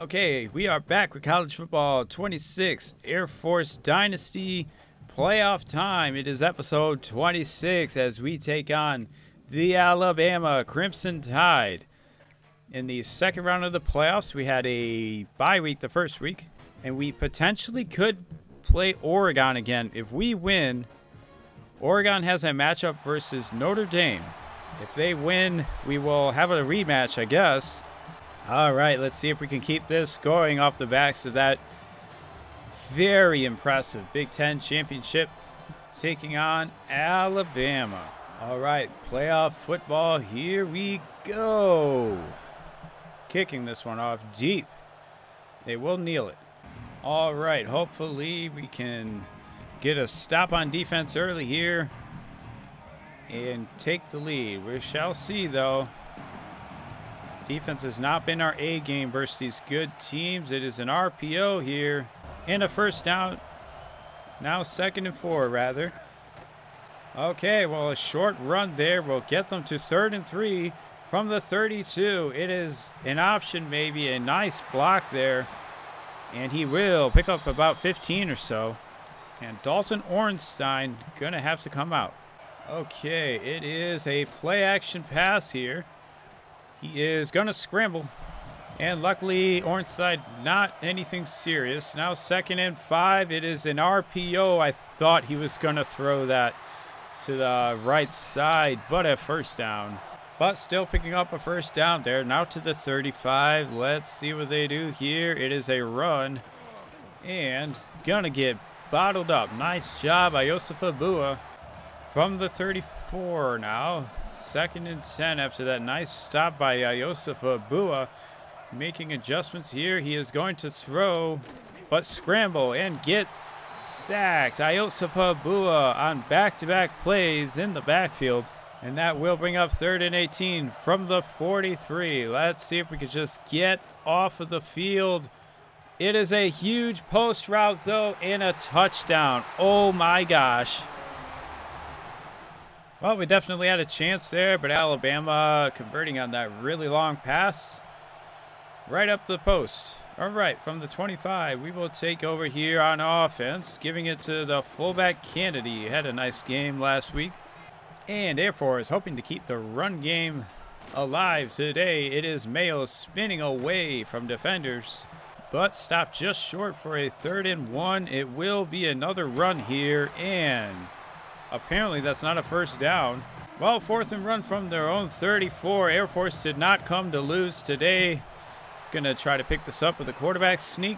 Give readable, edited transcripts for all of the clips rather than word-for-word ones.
Okay, we are back with college football 26 Air Force Dynasty playoff time. It is episode 26 as we take on the Alabama Crimson Tide. In the second round of the playoffs, we had a bye week the first week, and we potentially could play Oregon again. If we win, Oregon has a matchup versus Notre Dame. If they win, we will have a rematch, I guess. All right, let's see if we can keep this going off the backs of that very impressive Big Ten championship taking on Alabama. All right, playoff football, here we go. Kicking this one off deep. They will kneel it. All right, hopefully we can get a stop on defense early here and take the lead. We shall see, though. Defense has not been our A game versus these good teams. It is an RPO here and a first down. Now 2nd and 4, rather. Okay, well, a short run there will get them to 3rd and 3 from the 32. It is an option, maybe a nice block there. And he will pick up about 15 or so. And Dalton Ornstein going to have to come out. Okay, it is a play action pass here. He is going to scramble, and luckily Ornstein not anything serious. Now 2nd and 5. It is an RPO. I thought he was going to throw that to the right side, but a first down. But still picking up a first down there. Now to the 35. Let's see what they do here. It is a run, and going to get bottled up. Nice job by Yosefa Bua from the 34 now. 2nd and 10 after that nice stop by Yosefa Bua. Making adjustments here. He is going to throw, but scramble and get sacked. Yosefa Bua on back-to-back plays in the backfield. And that will bring up 3rd and 18 from the 43. Let's see if we can just get off of the field. It is a huge post route, though, and a touchdown. Oh, my gosh. Well, we definitely had a chance there, but Alabama converting on that really long pass right up the post. All right, from the 25, we will take over here on offense, giving it to the fullback Kennedy. He had a nice game last week. And Air Force hoping to keep the run game alive today. It is Mayo spinning away from defenders, but stopped just short for a 3rd and 1. It will be another run here, and apparently that's not a first down. Well, 4th and run from their own 34. Air Force did not come to lose today. Gonna try to pick this up with a quarterback sneak.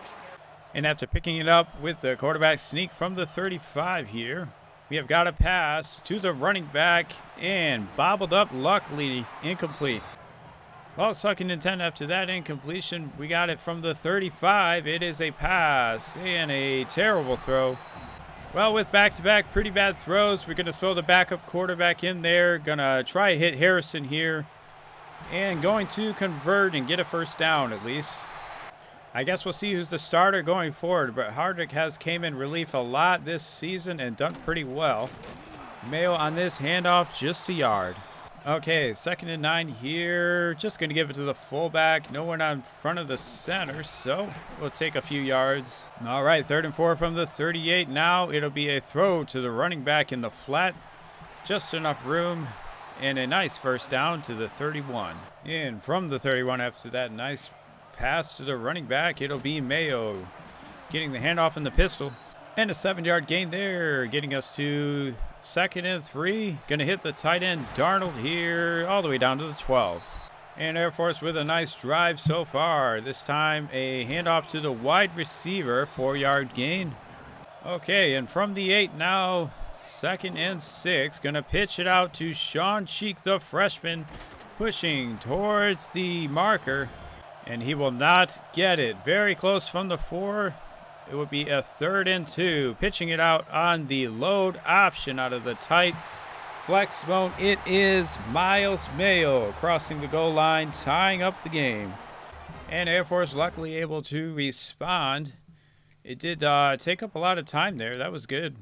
And after picking it up with the quarterback sneak from the 35 here, we have got a pass to the running back and bobbled up, luckily incomplete. Well, 2nd and 10 after that incompletion. We got it from the 35. It is a pass and a terrible throw. Well, with back-to-back pretty bad throws, we're going to throw the backup quarterback in there. Going to try hit Harrison here. And going to convert and get a first down at least. I guess we'll see who's the starter going forward. But Hardrick has came in relief a lot this season and done pretty well. Mayo on this handoff, just a yard. Okay, 2nd and 9 here. Just going to give it to the fullback. No one on front of the center, so we'll take a few yards. All right, 3rd and 4 from the 38. Now it'll be a throw to the running back in the flat. Just enough room, and a nice first down to the 31. And from the 31 after that nice pass to the running back, it'll be Mayo getting the handoff in the pistol. And a 7-yard gain there, getting us to 2nd and 3. Going to hit the tight end Darnold here all the way down to the 12. And Air Force with a nice drive so far. This time a handoff to the wide receiver, 4-yard gain. Okay, and from the 8 now, 2nd and 6. Going to pitch it out to Sean Cheek, the freshman, pushing towards the marker. And he will not get it. Very close from the 4. It would be a 3rd and 2. Pitching it out on the load option out of the tight flex zone. It is Miles Mayo crossing the goal line, tying up the game. And Air Force luckily able to respond. It did take up a lot of time there. That was good.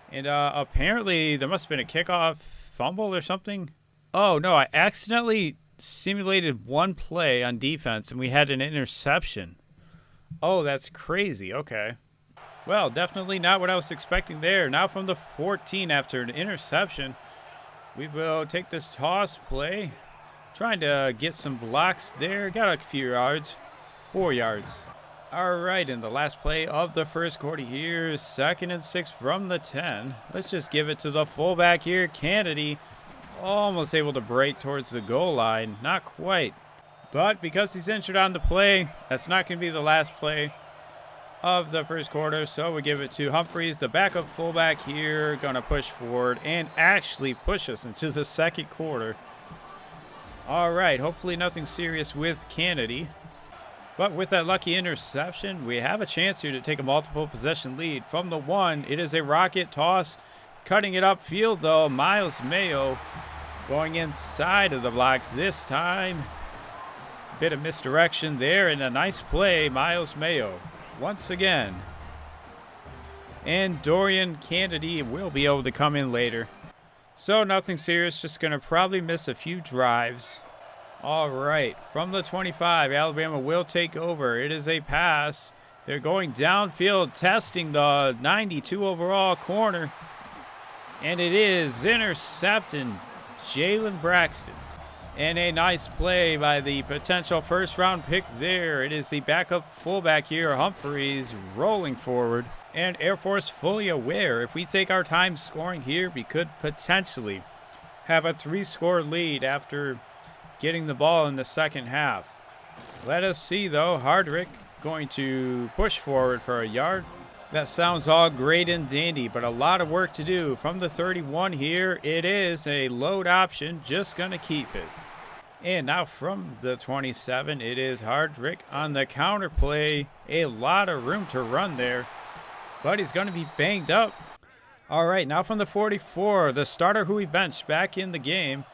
And apparently there must have been a kickoff fumble or something. Oh, no, I accidentally simulated one play on defense, and we had an interception. Oh, that's crazy. Okay. Well, definitely not what I was expecting there. Now from the 14 after an interception, we will take this toss play. Trying to get some blocks there. Got a few yards. 4 yards. All right, in the last play of the first quarter here, 2nd and 6 from the 10. Let's just give it to the fullback here, Kennedy. Almost able to break towards the goal line. Not quite. But because he's injured on the play, that's not going to be the last play of the first quarter. So we give it to Humphreys, the backup fullback here. Going to push forward and actually push us into the second quarter. All right, hopefully nothing serious with Kennedy. But with that lucky interception, we have a chance here to take a multiple possession lead. From the 1, it is a rocket toss. Cutting it upfield, though, Miles Mayo going inside of the blocks this time. Bit of misdirection there, and a nice play, Miles Mayo, once again. And Dorian Kennedy will be able to come in later. So nothing serious, just going to probably miss a few drives. All right, from the 25, Alabama will take over. It is a pass. They're going downfield, testing the 92 overall corner. And it is intercepting Jalen Braxton. And a nice play by the potential first-round pick there. It is the backup fullback here, Humphreys, rolling forward. And Air Force fully aware, if we take our time scoring here, we could potentially have a 3-score lead after getting the ball in the second half. Let us see, though. Hardrick going to push forward for a yard. That sounds all great and dandy, but a lot of work to do. From the 31 here, it is a load option, just going to keep it. And now from the 27, it is Hardrick on the counter play. A lot of room to run there, but he's going to be banged up. All right, now from the 44, the starter who we benched back in the game,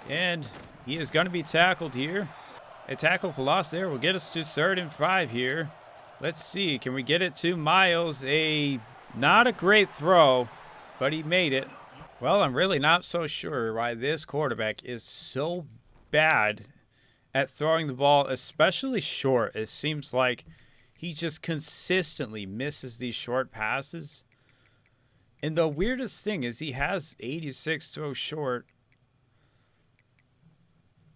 and he is going to be tackled here. A tackle for loss there will get us to 3rd and 5 here. Let's see, can we get it to Miles? Not a great throw, but he made it. Well, I'm really not so sure why this quarterback is so bad at throwing the ball, especially short. It seems like he just consistently misses these short passes. And the weirdest thing is he has 86 throws short.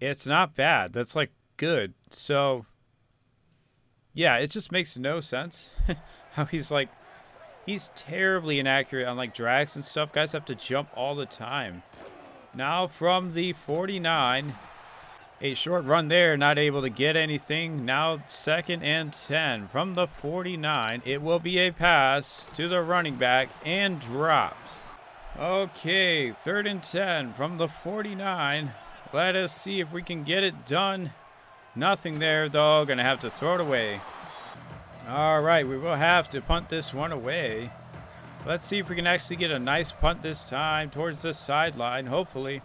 It's not bad. That's like good. So yeah, it just makes no sense how he's terribly inaccurate on like drags and stuff. Guys have to jump all the time. Now from the 49, a short run there, not able to get anything. Now 2nd and 10 from the 49. It will be a pass to the running back and dropped. Okay, 3rd and 10 from the 49. Let us see if we can get it done. Nothing there, though. Going to have to throw it away. All right, we will have to punt this one away. Let's see if we can actually get a nice punt this time towards the sideline, hopefully.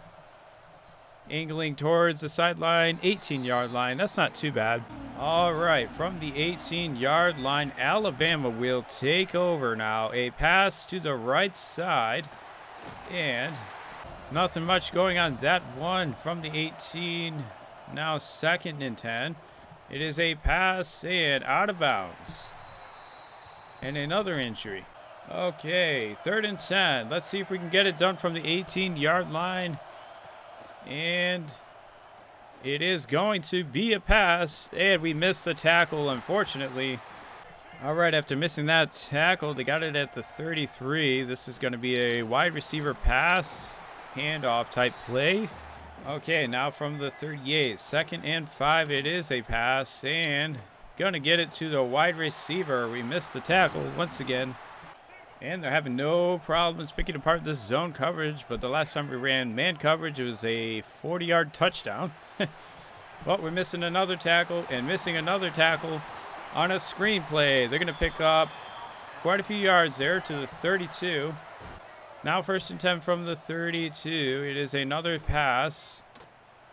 Angling towards the sideline, 18-yard line. That's not too bad. All right, from the 18-yard line, Alabama will take over now. A pass to the right side. And nothing much going on that one from the 18. Now 2nd and 10. It is a pass and out of bounds. And another injury. Okay, 3rd and 10. Let's see if we can get it done from the 18-yard line. And it is going to be a pass. And we missed the tackle, unfortunately. All right, after missing that tackle, they got it at the 33. This is going to be a wide receiver pass, handoff type play. Okay, now from the 38, 2nd and 5, it is a pass, and going to get it to the wide receiver. We missed the tackle once again, and they're having no problems picking apart this zone coverage, but the last time we ran man coverage, it was a 40-yard touchdown. Well, we're missing another tackle and missing another tackle on a screen play. They're going to pick up quite a few yards there to the 32. Now 1st and 10 from the 32. It is another pass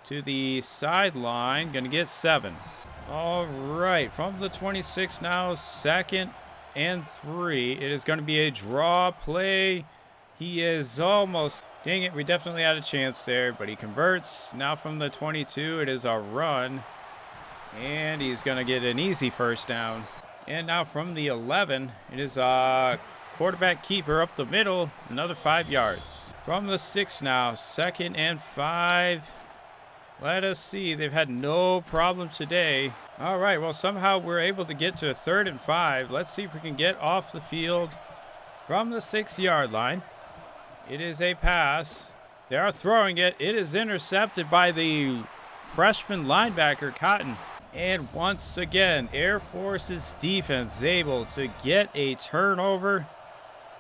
to the sideline. Going to get 7. All right. From the 26 now, 2nd and 3. It is going to be a draw play. He is almost Dang it, we definitely had a chance there, but he converts. Now from the 22, it is a run. And he's going to get an easy first down. And now from the 11, it is a quarterback keeper up the middle, another 5 yards. From the 6 now, 2nd and 5. Let us see, they've had no problem today. All right, well, somehow we're able to get to a 3rd and 5. Let's see if we can get off the field from the 6-yard line. It is a pass. They are throwing it. It is intercepted by the freshman linebacker, Cotton. And once again, Air Force's defense is able to get a turnover.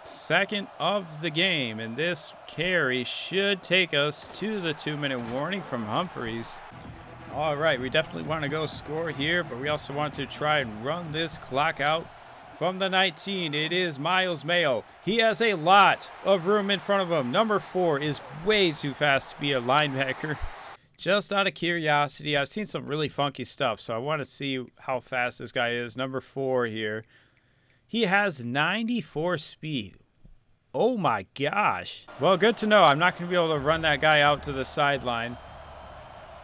2nd of the game, and this carry should take us to the 2-minute warning from Humphreys. All right, we definitely want to go score here, but we also want to try and run this clock out. From the 19, it is Miles Mayo. He has a lot of room in front of him. Number 4 is way too fast to be a linebacker. Just out of curiosity, I've seen some really funky stuff, so I want to see how fast this guy is. Number 4 here. He has 94 speed. Oh my gosh. Well, good to know. I'm not going to be able to run that guy out to the sideline.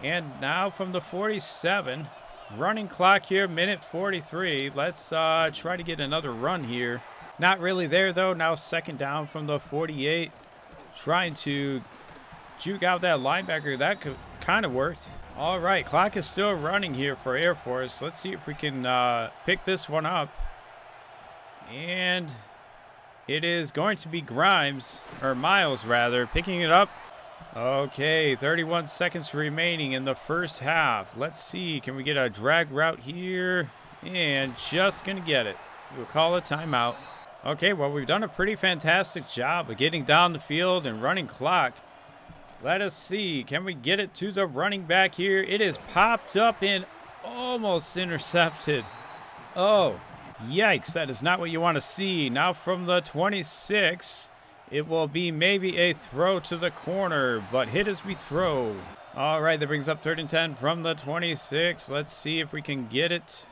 And now from the 47, running clock here, minute 43. Let's try to get another run here. Not really there, though. Now 2nd down from the 48. Trying to juke out that linebacker. That could kind of worked. All right, clock is still running here for Air Force. Let's see if we can pick this one up. And it is going to be Grimes, or Miles rather, picking it up. Okay, 31 seconds remaining in the first half. Let's see, can we get a drag route here? And just gonna get it. We'll call a timeout. Okay, well, we've done a pretty fantastic job of getting down the field and running clock. Let us see, can we get it to the running back here? It is popped up and almost intercepted. Oh, yikes, that is not what you want to see. Now from the 26, it will be maybe a throw to the corner, but hit as we throw. All right, that brings up 3rd and 10 from the 26. Let's see if we can get it.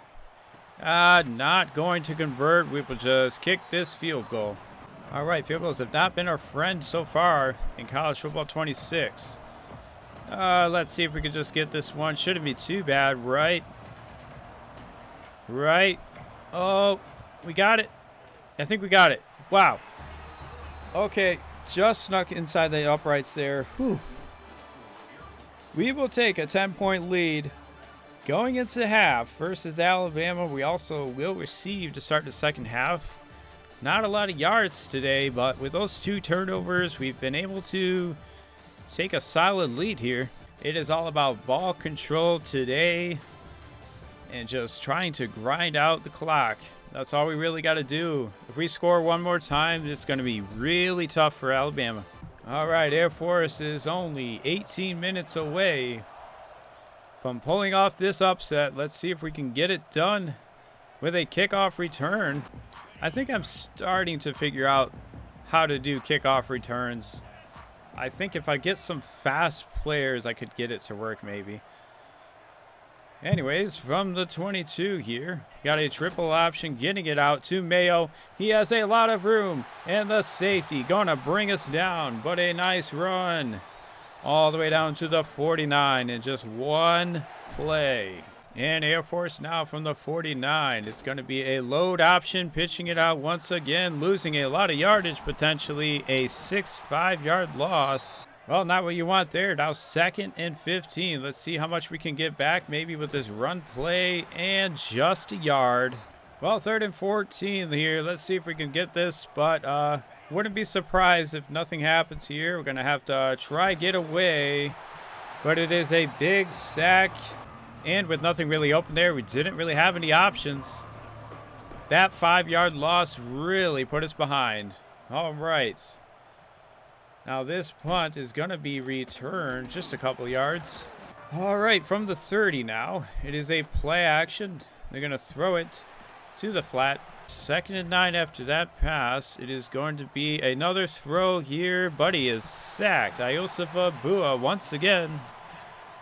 Not going to convert. We will just kick this field goal. All right, field goals have not been our friend so far in college football 26. Let's see if we can just get this one. Shouldn't be too bad, right? Right. Oh, we got it. I think we got it. Wow. Okay, just snuck inside the uprights there. Whew. We will take a 10-point lead going into half versus Alabama. We also will receive to start the second half. Not a lot of yards today, but with those 2 turnovers, we've been able to take a solid lead here. It is all about ball control today and just trying to grind out the clock. That's all we really got to do. If we score one more time, it's going to be really tough for Alabama. All right, Air Force is only 18 minutes away from pulling off this upset. Let's see if we can get it done with a kickoff return. I think I'm starting to figure out how to do kickoff returns. I think if I get some fast players, I could get it to work maybe. Anyways, from the 22 here, got a triple option, getting it out to Mayo. He has a lot of room, and the safety gonna bring us down, but a nice run all the way down to the 49 in just one play. And Air Force now from the 49. It's going to be a load option, pitching it out once again, losing a lot of yardage, potentially a 5-yard loss. Well, not what you want there. Now 2nd and 15. Let's see how much we can get back, maybe with this run play, and just a yard. Well, 3rd and 14 here. Let's see if we can get this, but wouldn't be surprised if nothing happens here. We're going to have to try get away, but it is a big sack. And with nothing really open there, we didn't really have any options. That 5-yard loss really put us behind. All right. Now this punt is going to be returned just a couple yards. All right, from the 30 now. It is a play action. They're going to throw it to the flat. 2nd and 9 after that pass. It is going to be another throw here. Buddy is sacked. Iosefa Bua once again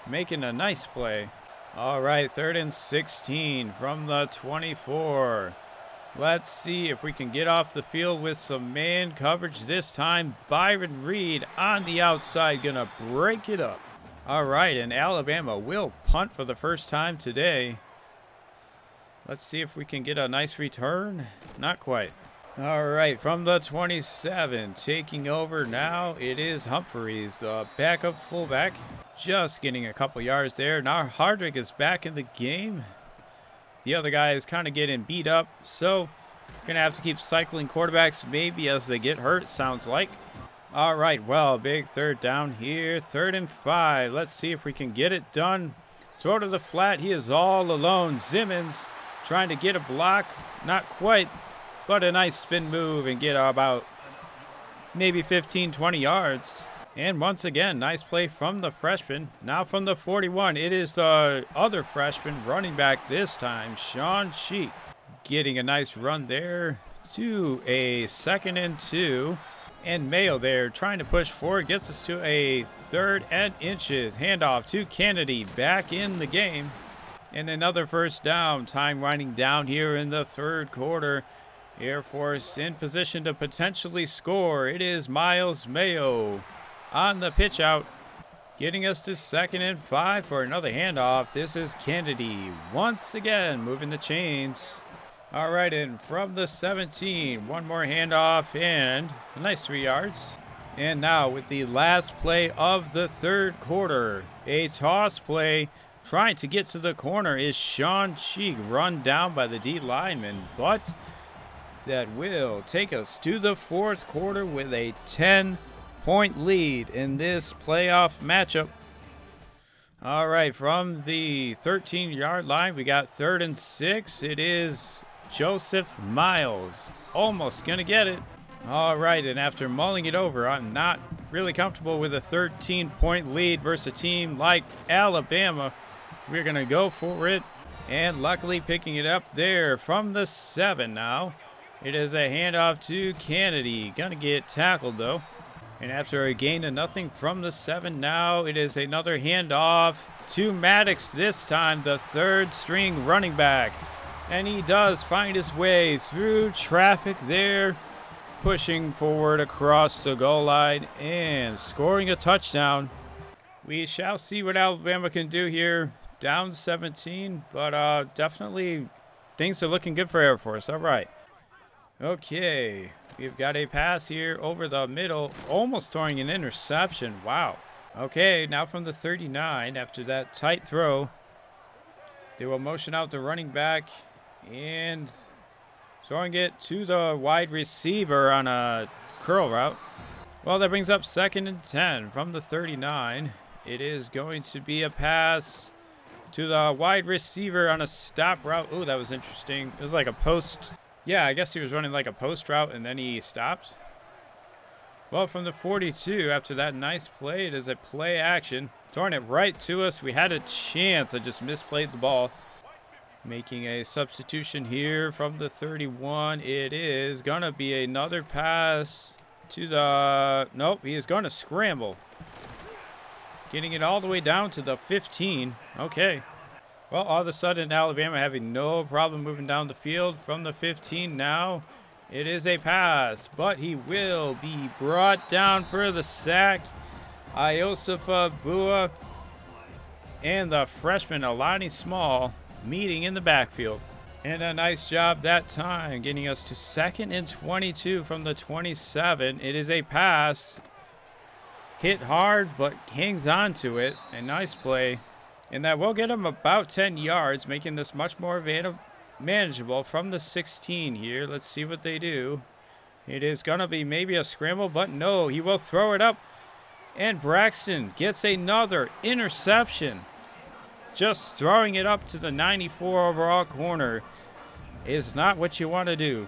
making a nice play. All right, 3rd and 16 from the 24. Let's see if we can get off the field with some man coverage this time. Byron Reed on the outside, gonna break it up. All right, and Alabama will punt for the first time today. Let's see if we can get a nice return. Not quite. All right, from the 27, taking over now, it is Humphreys, the backup fullback. Just getting a couple yards there. Now Hardrick is back in the game. The other guy is kind of getting beat up, so we're going to have to keep cycling quarterbacks maybe as they get hurt, sounds like. All right, well, big third down here, 3rd and 5. Let's see if we can get it done. Throw to the flat. He is all alone. Simmons trying to get a block. Not quite, but a nice spin move and get about maybe 15, 20 yards. And once again, nice play from the freshman. Now from the 41, it is the other freshman running back this time, Sean Sheik. Getting a nice run there to a 2nd and 2. And Mayo there trying to push forward. Gets us to a 3rd and inches. Handoff to Kennedy back in the game. And another first down. Time winding down here in the 3rd quarter. Air Force in position to potentially score. It is Miles Mayo on the pitch out, getting us to 2nd and 5 for another handoff. This is Kennedy once again moving the chains. All right, and from the 17, one more handoff and a nice 3 yards. And now with the last play of the 3rd quarter, a toss play trying to get to the corner is Sean Cheek, run down by the D lineman, but that will take us to the 4th quarter with a 10-point lead in this playoff matchup. All right, from the 13-yard line, we got 3rd and 6. It is Joseph Miles. Almost going to get it. All right, and after mulling it over, I'm not really comfortable with a 13-point lead versus a team like Alabama. We're going to go for it, and luckily picking it up there from the 7 now. It is a handoff to Kennedy. Going to get tackled, though. And after a gain of nothing from the 7 now, it is another handoff to Maddox, this time the 3rd-string running back. And he does find his way through traffic there, pushing forward across the goal line and scoring a touchdown. We shall see what Alabama can do here. Down 17, but definitely things are looking good for Air Force. All right. Okay, we've got a pass here over the middle, almost throwing an interception. Wow. Okay, now from the 39, after that tight throw, they will motion out the running back and throwing it to the wide receiver on a curl route. Well, that brings up 2nd and 10 from the 39. It is going to be a pass to the wide receiver on a stop route. Oh, that was interesting. It was like a post. Yeah, I guess he was running like a post route and then he stopped. Well, from the 42, after that nice play, it is a play action. Throwing it right to us. We had a chance. I just misplayed the ball. Making a substitution here from the 31. It is going to be another pass to the... Nope, he is going to scramble. Getting it all the way down to the 15. Okay. Well, all of a sudden, Alabama having no problem moving down the field from the 15 now. It is a pass, but he will be brought down for the sack. Iosefa Bua and the freshman Alani Small meeting in the backfield. And a nice job that time, getting us to 2nd and 22 from the 27. It is a pass. Hit hard, but hangs on to it. A nice play. And that will get him about 10 yards, making this much more manageable from the 16 here. Let's see what they do. It is going to be maybe a scramble, but no, he will throw it up. And Braxton gets another interception. Just throwing it up to the 94 overall corner is not what you want to do.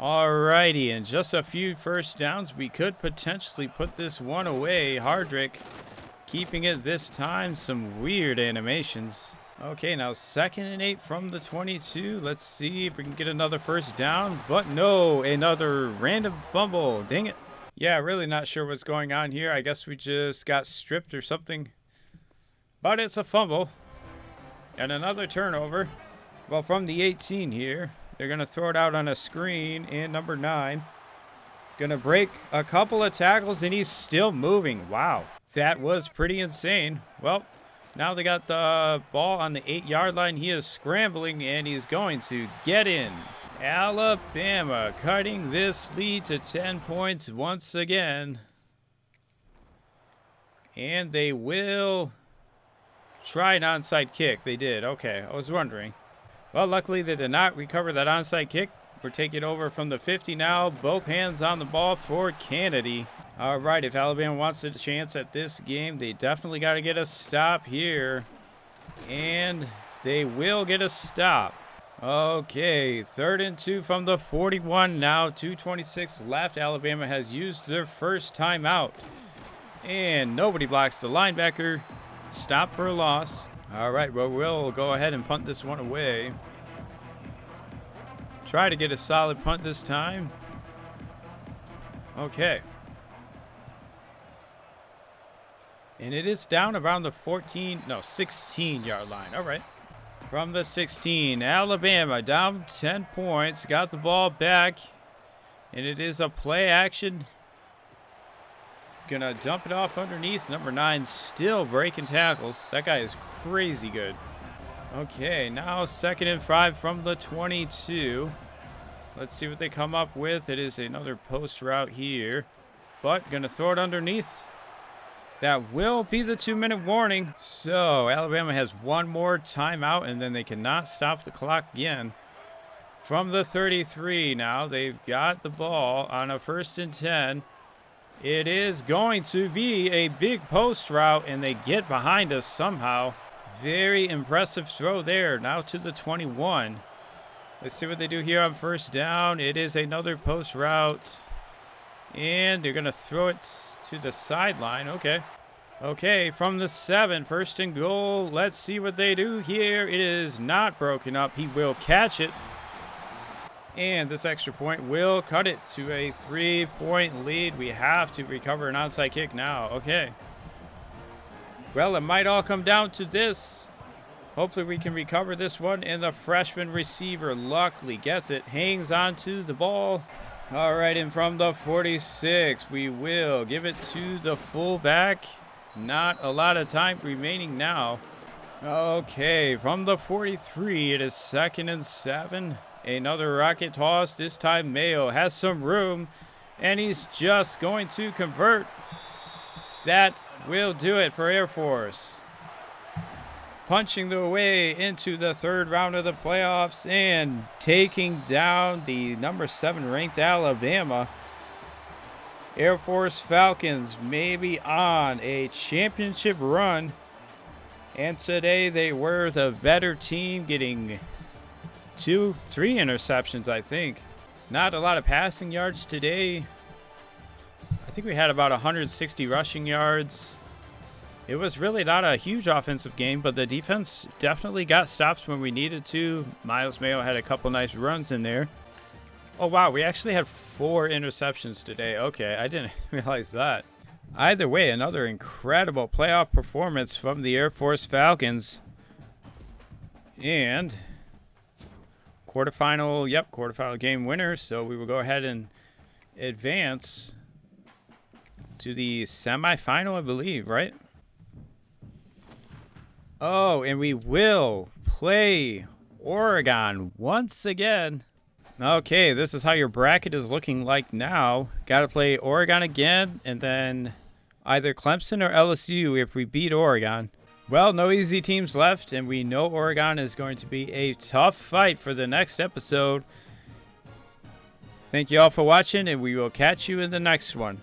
Alrighty, and just a few first downs. We could potentially put this one away. Hardrick keeping it this time. Some weird animations. Okay, now 2nd and 8 from the 22. Let's see if we can get another first down. But no, another random fumble. Dang it. Yeah, really not sure what's going on here. I guess we just got stripped or something. But it's a fumble. And another turnover. Well, from the 18 here, They're going to throw it out on a screen, and number 9 going to break a couple of tackles, and he's still moving. Wow, that was pretty insane. Well, now they got the ball on the 8-yard line. He is scrambling, and he's going to get in. Alabama cutting this lead to 10 points once again. And they will try an onside kick. They did. Okay, I was wondering. Well, luckily they did not recover that onside kick. We're taking over from the 50 now. Both hands on the ball for Kennedy. All right, if Alabama wants a chance at this game, they definitely got to get a stop here. And they will get a stop. Okay, 3rd and 2 from the 41 now. 2:26 left. Alabama has used their first timeout. And nobody blocks the linebacker. Stop for a loss. All right, well, we'll go ahead and punt this one away. Try to get a solid punt this time. Okay. And it is down around the 16-yard line. All right. From the 16, Alabama down 10 points. Got the ball back. And it is a play action. Gonna dump it off underneath. Number 9 still breaking tackles. That guy is crazy good. Okay, now 2nd and 5 from the 22. Let's see what they come up with. It is another post route here. But gonna throw it underneath. That will be the 2-minute warning. So Alabama has one more timeout, and then they cannot stop the clock again. From the 33 now, they've got the ball on a 1st and 10. It is going to be a big post route, and they get behind us somehow. Very impressive throw there. Now to the 21. Let's see what they do here on 1st down. It is another post route. And they're going to throw it to the sideline. Okay. Okay, from the 7, 1st and goal. Let's see what they do here. It is not broken up. He will catch it. And this extra point will cut it to a 3-point lead. We have to recover an onside kick now. Okay. Well, it might all come down to this. Hopefully we can recover this one. And the freshman receiver luckily gets it. Hangs on to the ball. All right, and from the 46, we will give it to the fullback. Not a lot of time remaining now. Okay, from the 43, it is 2nd and 7. Another rocket toss. This time Mayo has some room, and he's just going to convert. That will do it for Air Force. Punching their way into the 3rd round of the playoffs and taking down the number 7 ranked Alabama. Air Force Falcons may be on a championship run. And today they were the better team, getting 3 interceptions, I think. Not a lot of passing yards today. I think we had about 160 rushing yards. It was really not a huge offensive game, but the defense definitely got stops when we needed to. Miles Mayo had a couple nice runs in there. Oh, wow, we actually had 4 interceptions today. Okay, I didn't realize that. Either way, another incredible playoff performance from the Air Force Falcons. And quarterfinal game winner. So we will go ahead and advance to the semifinal, I believe, right? Oh, and we will play Oregon once again. Okay, this is how your bracket is looking like now. Got to play Oregon again, and then either Clemson or LSU if we beat Oregon. Well, no easy teams left, and we know Oregon is going to be a tough fight for the next episode. Thank you all for watching, and we will catch you in the next one.